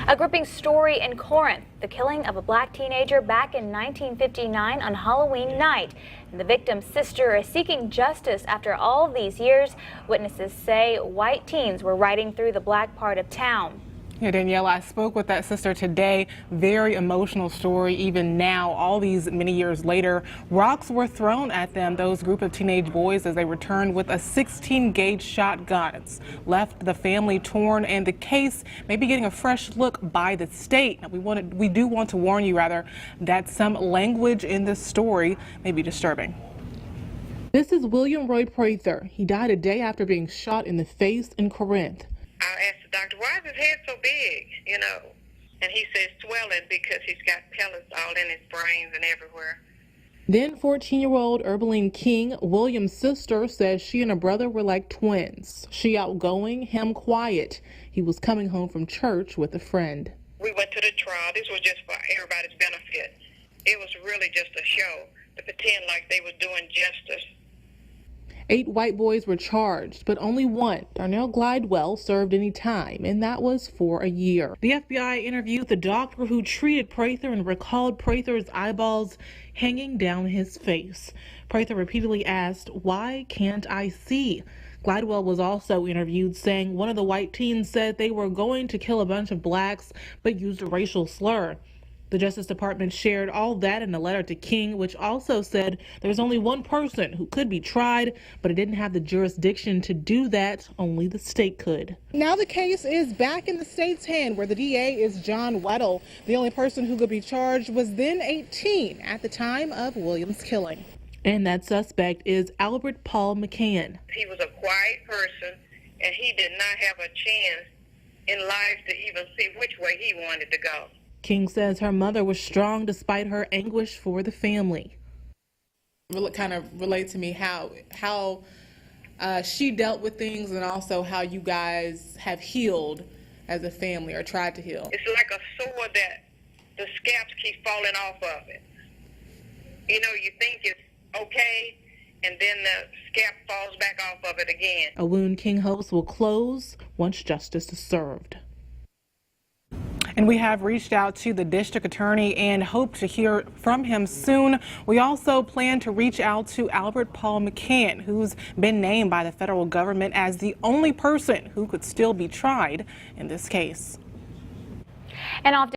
A gripping story in Corinth, the killing of a black teenager back in 1959 on Halloween night. And the victim's sister is seeking justice after all these years. Witnesses say white teens were riding through the black part of town. Yeah, Danielle, I spoke with that sister today. Very emotional story. Even now, all these many years later, rocks were thrown at them, those group of teenage boys, as they returned with a 16-gauge shotgun. It's left the family torn, and the case may be getting a fresh look by the state. Now, we do want to warn you, rather, that some language in this story may be disturbing. This is William Roy Prather. He died a day after being shot in the face in Corinth. I asked the doctor, why is his head so big, And he says swelling because he's got pellets all in his brains and everywhere. Then 14-year-old Herbeline King, William's sister, says she and her brother were like twins. She outgoing, him quiet. He was coming home from church with a friend. We went to the trial. This was just for everybody's benefit. It was really just a show to pretend like they were doing justice. 8 white boys were charged, but only one, Darnell Glidewell, served any time, and that was for a year. The FBI interviewed the doctor who treated Prather and recalled Prather's eyeballs hanging down his face. Prather repeatedly asked, "Why can't I see?" Glidewell was also interviewed, saying one of the white teens said they were going to kill a bunch of blacks, but used a racial slur. The Justice Department shared all that in a letter to King, which also said there's only one person who could be tried, but it didn't have the jurisdiction to do that. Only the state could. Now the case is back in the state's hand, where the DA is John Weddle. The only person who could be charged was then 18 at the time of William's killing. And that suspect is Albert Paul McCann. He was a quiet person, and he did not have a chance in life to even see which way he wanted to go. King says her mother was strong despite her anguish for the family. Really kind of relate to me how she dealt with things, and also how you guys have healed as a family, or tried to heal. It's like a sword that the scabs keep falling off of it. You think it's okay, and then the scab falls back off of it again. A wound King hopes will close once justice is served. And we have reached out to the district attorney and hope to hear from him soon. We also plan to reach out to Albert Paul McCann, who's been named by the federal government as the only person who could still be tried in this case. And often